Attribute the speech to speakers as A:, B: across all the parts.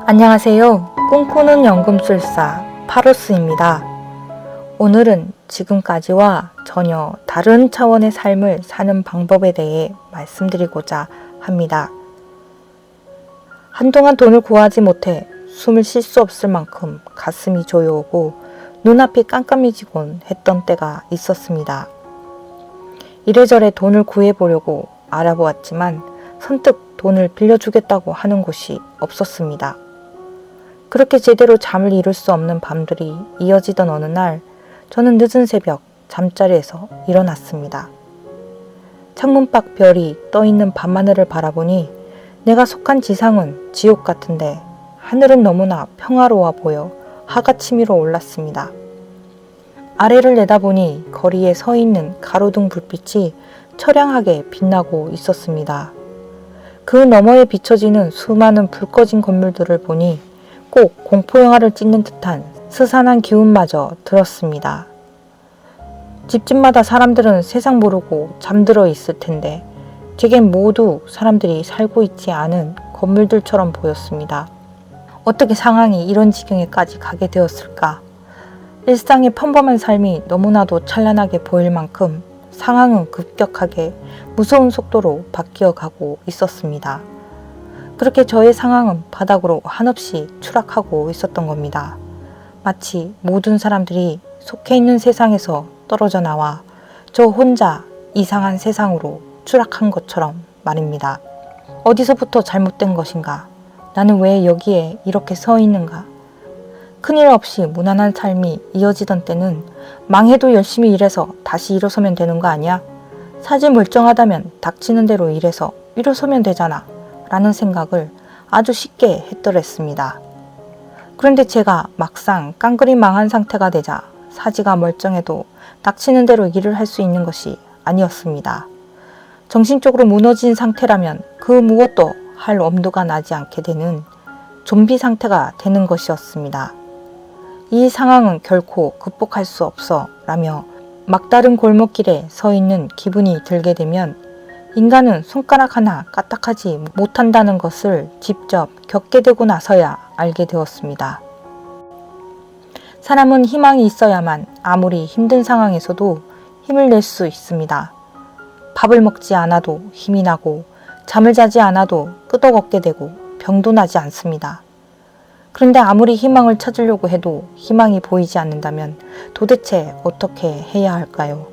A: 안녕하세요. 꿈꾸는 연금술사 파로스입니다. 오늘은 지금까지와 전혀 다른 차원의 삶을 사는 방법에 대해 말씀드리고자 합니다. 한동안 돈을 구하지 못해 숨을 쉴 수 없을 만큼 가슴이 조여오고 눈앞이 깜깜해지곤 했던 때가 있었습니다. 이래저래 돈을 구해보려고 알아보았지만 선뜻 돈을 빌려주겠다고 하는 곳이 없었습니다. 그렇게 제대로 잠을 이룰 수 없는 밤들이 이어지던 어느 날 저는 늦은 새벽 잠자리에서 일어났습니다. 창문 밖 별이 떠있는 밤하늘을 바라보니 내가 속한 지상은 지옥 같은데 하늘은 너무나 평화로워 보여 하가 치밀어 올랐습니다. 아래를 내다보니 거리에 서 있는 가로등 불빛이 처량하게 빛나고 있었습니다. 그 너머에 비춰지는 수많은 불 꺼진 건물들을 보니 꼭 공포영화를 찍는 듯한 스산한 기운마저 들었습니다. 집집마다 사람들은 세상 모르고 잠들어 있을 텐데 제겐 모두 사람들이 살고 있지 않은 건물들처럼 보였습니다. 어떻게 상황이 이런 지경에까지 가게 되었을까? 일상의 평범한 삶이 너무나도 찬란하게 보일 만큼 상황은 급격하게 무서운 속도로 바뀌어가고 있었습니다. 그렇게 저의 상황은 바닥으로 한없이 추락하고 있었던 겁니다. 마치 모든 사람들이 속해 있는 세상에서 떨어져 나와 저 혼자 이상한 세상으로 추락한 것처럼 말입니다. 어디서부터 잘못된 것인가? 나는 왜 여기에 이렇게 서 있는가? 큰일 없이 무난한 삶이 이어지던 때는 망해도 열심히 일해서 다시 일어서면 되는 거 아니야? 사지 멀쩡하다면 닥치는 대로 일해서 일어서면 되잖아. 라는 생각을 아주 쉽게 했더랬습니다. 그런데 제가 막상 깡그리 망한 상태가 되자 사지가 멀쩡해도 닥치는 대로 일을 할 수 있는 것이 아니었습니다. 정신적으로 무너진 상태라면 그 무엇도 할 엄두가 나지 않게 되는 좀비 상태가 되는 것이었습니다. 이 상황은 결코 극복할 수 없어 라며 막다른 골목길에 서 있는 기분이 들게 되면 인간은 손가락 하나 까딱하지 못한다는 것을 직접 겪게 되고 나서야 알게 되었습니다. 사람은 희망이 있어야만 아무리 힘든 상황에서도 힘을 낼 수 있습니다. 밥을 먹지 않아도 힘이 나고 잠을 자지 않아도 끄덕없게 되고 병도 나지 않습니다. 그런데 아무리 희망을 찾으려고 해도 희망이 보이지 않는다면 도대체 어떻게 해야 할까요?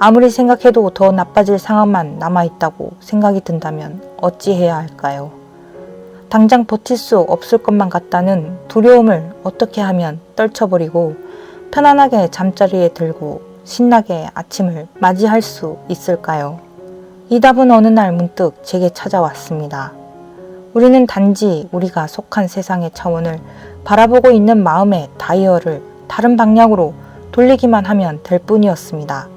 A: 아무리 생각해도 더 나빠질 상황만 남아있다고 생각이 든다면 어찌해야 할까요? 당장 버틸 수 없을 것만 같다는 두려움을 어떻게 하면 떨쳐버리고 편안하게 잠자리에 들고 신나게 아침을 맞이할 수 있을까요? 이 답은 어느 날 문득 제게 찾아왔습니다. 우리는 단지 우리가 속한 세상의 차원을 바라보고 있는 마음의 다이얼을 다른 방향으로 돌리기만 하면 될 뿐이었습니다.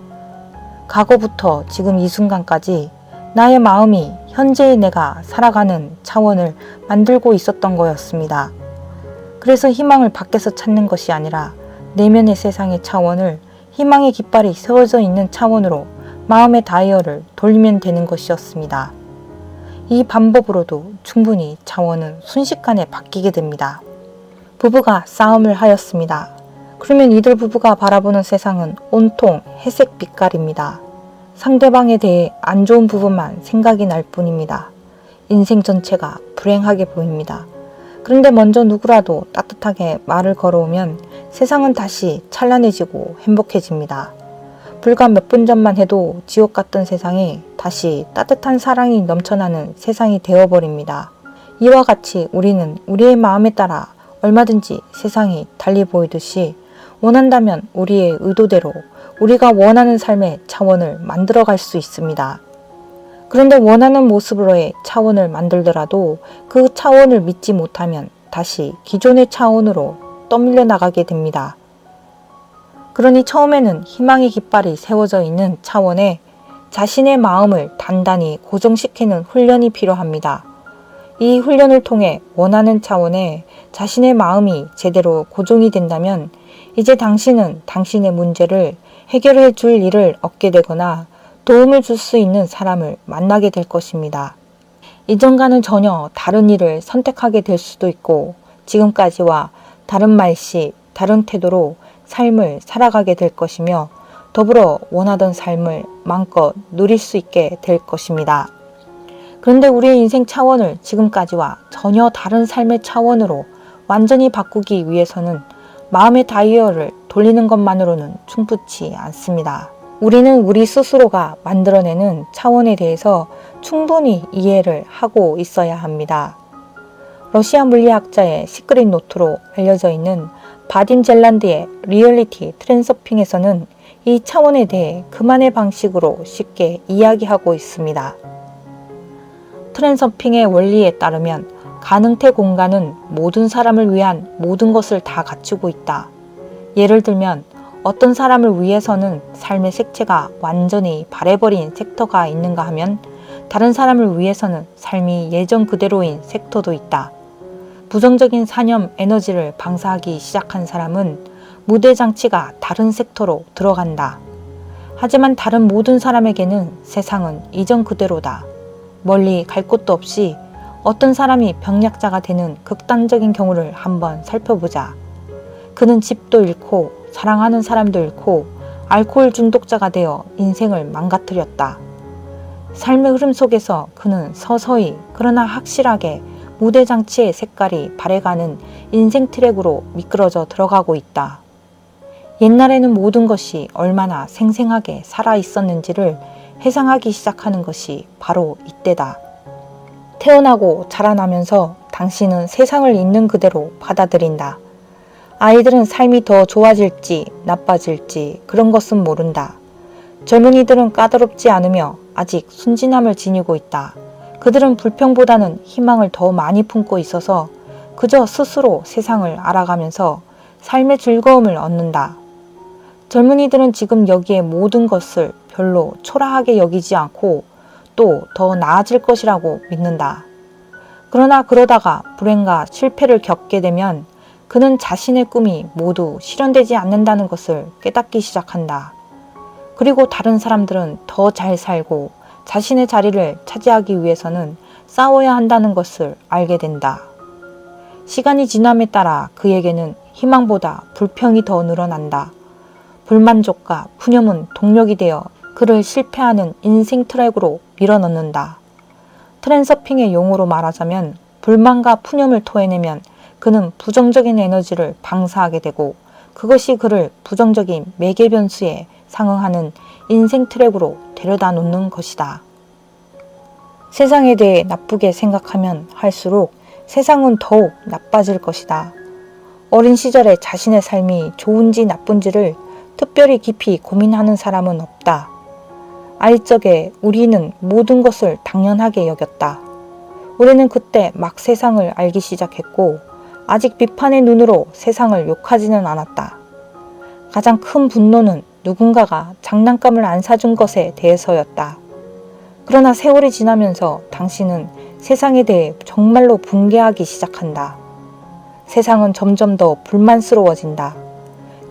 A: 과거부터 지금 이 순간까지 나의 마음이 현재의 내가 살아가는 차원을 만들고 있었던 거였습니다. 그래서 희망을 밖에서 찾는 것이 아니라 내면의 세상의 차원을 희망의 깃발이 세워져 있는 차원으로 마음의 다이얼을 돌리면 되는 것이었습니다. 이 방법으로도 충분히 차원은 순식간에 바뀌게 됩니다. 부부가 싸움을 하였습니다. 그러면 이들 부부가 바라보는 세상은 온통 회색 빛깔입니다. 상대방에 대해 안 좋은 부분만 생각이 날 뿐입니다. 인생 전체가 불행하게 보입니다. 그런데 먼저 누구라도 따뜻하게 말을 걸어오면 세상은 다시 찬란해지고 행복해집니다. 불과 몇 분 전만 해도 지옥 같던 세상이 다시 따뜻한 사랑이 넘쳐나는 세상이 되어버립니다. 이와 같이 우리는 우리의 마음에 따라 얼마든지 세상이 달리 보이듯이 원한다면 우리의 의도대로 우리가 원하는 삶의 차원을 만들어갈 수 있습니다. 그런데 원하는 모습으로의 차원을 만들더라도 그 차원을 믿지 못하면 다시 기존의 차원으로 떠밀려 나가게 됩니다. 그러니 처음에는 희망의 깃발이 세워져 있는 차원에 자신의 마음을 단단히 고정시키는 훈련이 필요합니다. 이 훈련을 통해 원하는 차원에 자신의 마음이 제대로 고정이 된다면 이제 당신은 당신의 문제를 해결해 줄 일을 얻게 되거나 도움을 줄 수 있는 사람을 만나게 될 것입니다. 이전과는 전혀 다른 일을 선택하게 될 수도 있고 지금까지와 다른 말씨, 다른 태도로 삶을 살아가게 될 것이며 더불어 원하던 삶을 마음껏 누릴 수 있게 될 것입니다. 그런데 우리의 인생 차원을 지금까지와 전혀 다른 삶의 차원으로 완전히 바꾸기 위해서는 마음의 다이얼을 돌리는 것만으로는 충분치 않습니다. 우리는 우리 스스로가 만들어내는 차원에 대해서 충분히 이해를 하고 있어야 합니다. 러시아 물리학자의 시크릿 노트로 알려져 있는 바딘 젤란드의 리얼리티 트랜서핑에서는 이 차원에 대해 그만의 방식으로 쉽게 이야기하고 있습니다. 트랜서핑의 원리에 따르면 가능태 공간은 모든 사람을 위한 모든 것을 다 갖추고 있다. 예를 들면 어떤 사람을 위해서는 삶의 색채가 완전히 바래버린 섹터가 있는가 하면 다른 사람을 위해서는 삶이 예전 그대로인 섹터도 있다. 부정적인 사념 에너지를 방사하기 시작한 사람은 무대 장치가 다른 섹터로 들어간다. 하지만 다른 모든 사람에게는 세상은 이전 그대로다. 멀리 갈 곳도 없이 어떤 사람이 병약자가 되는 극단적인 경우를 한번 살펴보자. 그는 집도 잃고 사랑하는 사람도 잃고 알코올 중독자가 되어 인생을 망가뜨렸다. 삶의 흐름 속에서 그는 서서히 그러나 확실하게 무대 장치의 색깔이 바래가는 인생 트랙으로 미끄러져 들어가고 있다. 옛날에는 모든 것이 얼마나 생생하게 살아 있었는지를 회상하기 시작하는 것이 바로 이때다. 태어나고 자라나면서 당신은 세상을 있는 그대로 받아들인다. 아이들은 삶이 더 좋아질지 나빠질지 그런 것은 모른다. 젊은이들은 까다롭지 않으며 아직 순진함을 지니고 있다. 그들은 불평보다는 희망을 더 많이 품고 있어서 그저 스스로 세상을 알아가면서 삶의 즐거움을 얻는다. 젊은이들은 지금 여기에 모든 것을 별로 초라하게 여기지 않고 또 더 나아질 것이라고 믿는다. 그러나 그러다가 불행과 실패를 겪게 되면 그는 자신의 꿈이 모두 실현되지 않는다는 것을 깨닫기 시작한다. 그리고 다른 사람들은 더 잘 살고 자신의 자리를 차지하기 위해서는 싸워야 한다는 것을 알게 된다. 시간이 지남에 따라 그에게는 희망보다 불평이 더 늘어난다. 불만족과 푸념은 동력이 되어 그를 실패하는 인생 트랙으로 밀어넣는다. 트랜서핑의 용어로 말하자면 불만과 푸념을 토해내면 그는 부정적인 에너지를 방사하게 되고 그것이 그를 부정적인 매개 변수에 상응하는 인생 트랙으로 데려다 놓는 것이다. 세상에 대해 나쁘게 생각하면 할수록 세상은 더욱 나빠질 것이다. 어린 시절에 자신의 삶이 좋은지 나쁜지를 특별히 깊이 고민하는 사람은 없다. 아이적에 우리는 모든 것을 당연하게 여겼다. 우리는 그때 막 세상을 알기 시작했고 아직 비판의 눈으로 세상을 욕하지는 않았다. 가장 큰 분노는 누군가가 장난감을 안 사준 것에 대해서였다. 그러나 세월이 지나면서 당신은 세상에 대해 정말로 붕괴하기 시작한다. 세상은 점점 더 불만스러워진다.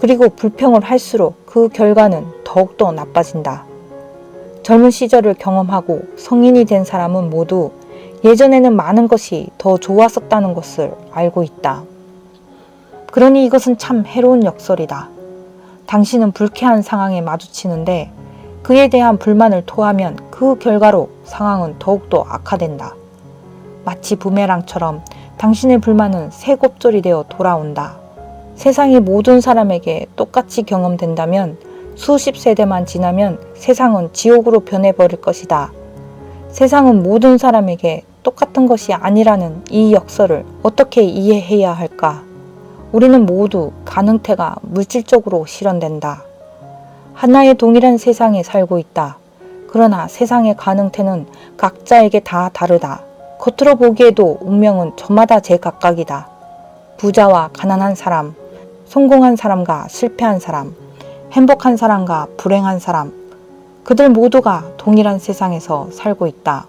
A: 그리고 불평을 할수록 그 결과는 더욱더 나빠진다. 젊은 시절을 경험하고 성인이 된 사람은 모두 예전에는 많은 것이 더 좋았었다는 것을 알고 있다. 그러니 이것은 참 해로운 역설이다. 당신은 불쾌한 상황에 마주치는데 그에 대한 불만을 토하면 그 결과로 상황은 더욱더 악화된다. 마치 부메랑처럼 당신의 불만은 새곱절이 되어 돌아온다. 세상이 모든 사람에게 똑같이 경험된다면 수십 세대만 지나면 세상은 지옥으로 변해버릴 것이다. 세상은 모든 사람에게 똑같은 것이 아니라는 이 역설을 어떻게 이해해야 할까? 우리는 모두 가능태가 물질적으로 실현된다. 하나의 동일한 세상에 살고 있다. 그러나 세상의 가능태는 각자에게 다 다르다. 겉으로 보기에도 운명은 저마다 제각각이다. 부자와 가난한 사람, 성공한 사람과 실패한 사람, 행복한 사람과 불행한 사람, 그들 모두가 동일한 세상에서 살고 있다.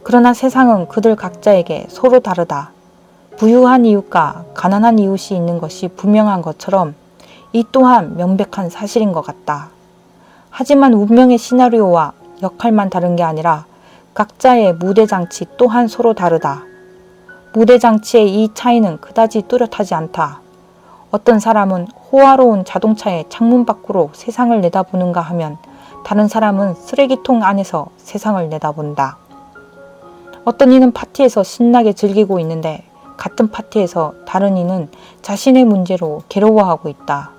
A: 그러나 세상은 그들 각자에게 서로 다르다. 부유한 이웃과 가난한 이웃이 있는 것이 분명한 것처럼 이 또한 명백한 사실인 것 같다. 하지만 운명의 시나리오와 역할만 다른 게 아니라 각자의 무대장치 또한 서로 다르다. 무대장치의 이 차이는 그다지 뚜렷하지 않다. 어떤 사람은 호화로운 자동차의 창문 밖으로 세상을 내다보는가 하면 다른 사람은 쓰레기통 안에서 세상을 내다본다. 어떤 이는 파티에서 신나게 즐기고 있는데 같은 파티에서 다른 이는 자신의 문제로 괴로워하고 있다.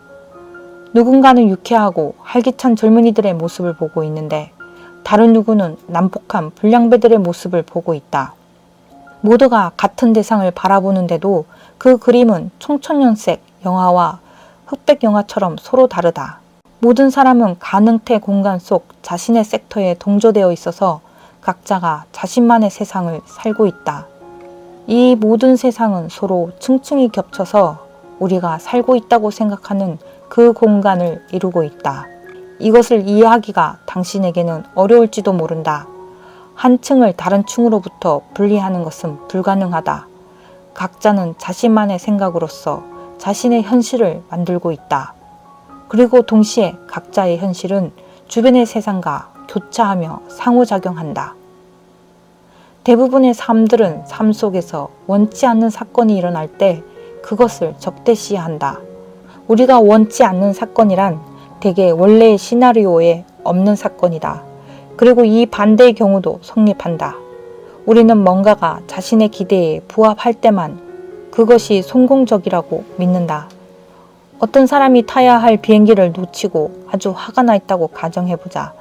A: 누군가는 유쾌하고 활기찬 젊은이들의 모습을 보고 있는데 다른 누구는 난폭한 불량배들의 모습을 보고 있다. 모두가 같은 대상을 바라보는데도 그 그림은 청천연색 영화와 흑백 영화처럼 서로 다르다. 모든 사람은 가능태 공간 속 자신의 섹터에 동조되어 있어서 각자가 자신만의 세상을 살고 있다. 이 모든 세상은 서로 층층이 겹쳐서 우리가 살고 있다고 생각하는 그 공간을 이루고 있다. 이것을 이해하기가 당신에게는 어려울지도 모른다. 한 층을 다른 층으로부터 분리하는 것은 불가능하다. 각자는 자신만의 생각으로서 자신의 현실을 만들고 있다. 그리고 동시에 각자의 현실은 주변의 세상과 교차하며 상호작용한다. 대부분의 삶들은 삶 속에서 원치 않는 사건이 일어날 때 그것을 적대시한다. 우리가 원치 않는 사건이란 대개 원래의 시나리오에 없는 사건이다. 그리고 이 반대의 경우도 성립한다. 우리는 뭔가가 자신의 기대에 부합할 때만 그것이 성공적이라고 믿는다. 어떤 사람이 타야 할 비행기를 놓치고 아주 화가 나 있다고 가정해보자.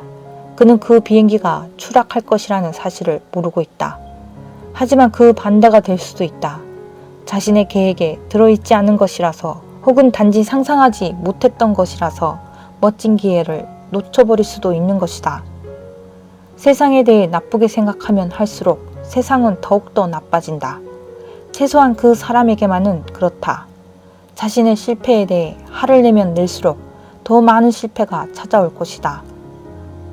A: 그는 그 비행기가 추락할 것이라는 사실을 모르고 있다. 하지만 그 반대가 될 수도 있다. 자신의 계획에 들어있지 않은 것이라서 혹은 단지 상상하지 못했던 것이라서 멋진 기회를 놓쳐버릴 수도 있는 것이다. 세상에 대해 나쁘게 생각하면 할수록 세상은 더욱더 나빠진다. 최소한 그 사람에게만은 그렇다. 자신의 실패에 대해 화를 내면 낼수록 더 많은 실패가 찾아올 것이다.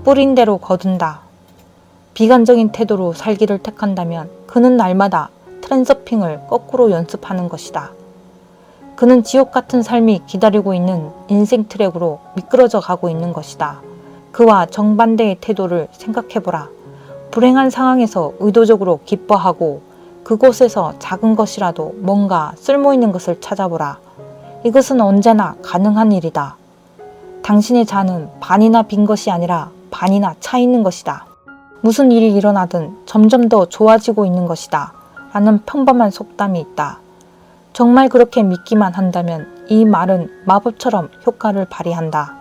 A: 뿌린 대로 거둔다. 비관적인 태도로 살기를 택한다면 그는 날마다 트랜서핑을 거꾸로 연습하는 것이다. 그는 지옥 같은 삶이 기다리고 있는 인생 트랙으로 미끄러져 가고 있는 것이다. 그와 정반대의 태도를 생각해보라. 불행한 상황에서 의도적으로 기뻐하고 그곳에서 작은 것이라도 뭔가 쓸모있는 것을 찾아보라. 이것은 언제나 가능한 일이다. 당신의 잔은 반이나 빈 것이 아니라 반이나 차 있는 것이다. 무슨 일이 일어나든 점점 더 좋아지고 있는 것이다. 라는 평범한 속담이 있다. 정말 그렇게 믿기만 한다면 이 말은 마법처럼 효과를 발휘한다.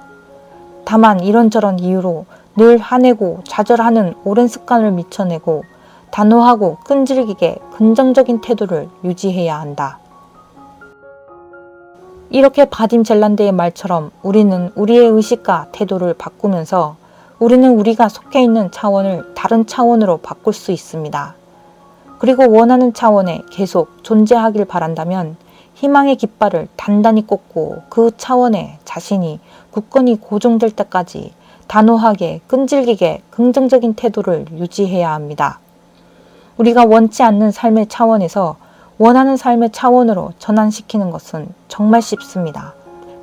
A: 다만 이런저런 이유로 늘 화내고 좌절하는 오랜 습관을 미쳐내고 단호하고 끈질기게 긍정적인 태도를 유지해야 한다. 이렇게 바딤 젤란드의 말처럼 우리는 우리의 의식과 태도를 바꾸면서 우리는 우리가 속해 있는 차원을 다른 차원으로 바꿀 수 있습니다. 그리고 원하는 차원에 계속 존재하길 바란다면 희망의 깃발을 단단히 꽂고 그 차원에 자신이 굳건히 고정될 때까지 단호하게 끈질기게 긍정적인 태도를 유지해야 합니다. 우리가 원치 않는 삶의 차원에서 원하는 삶의 차원으로 전환시키는 것은 정말 쉽습니다.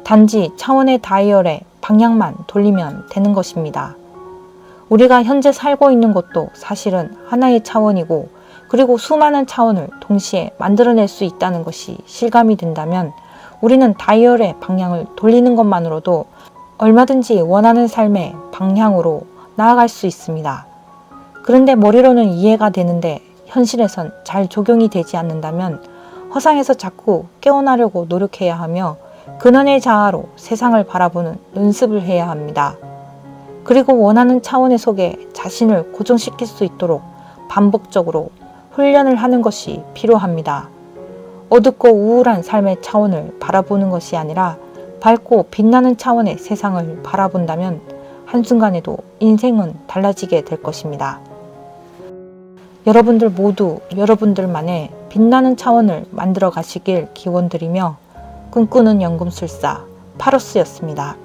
A: 단지 차원의 다이얼의 방향만 돌리면 되는 것입니다. 우리가 현재 살고 있는 것도 사실은 하나의 차원이고 그리고 수많은 차원을 동시에 만들어낼 수 있다는 것이 실감이 된다면 우리는 다이얼의 방향을 돌리는 것만으로도 얼마든지 원하는 삶의 방향으로 나아갈 수 있습니다. 그런데 머리로는 이해가 되는데 현실에선 잘 적용이 되지 않는다면 허상에서 자꾸 깨어나려고 노력해야 하며 근원의 자아로 세상을 바라보는 연습을 해야 합니다. 그리고 원하는 차원의 속에 자신을 고정시킬 수 있도록 반복적으로 훈련을 하는 것이 필요합니다. 어둡고 우울한 삶의 차원을 바라보는 것이 아니라 밝고 빛나는 차원의 세상을 바라본다면 한순간에도 인생은 달라지게 될 것입니다. 여러분들 모두 여러분들만의 빛나는 차원을 만들어 가시길 기원드리며 꿈꾸는 연금술사 파로스였습니다.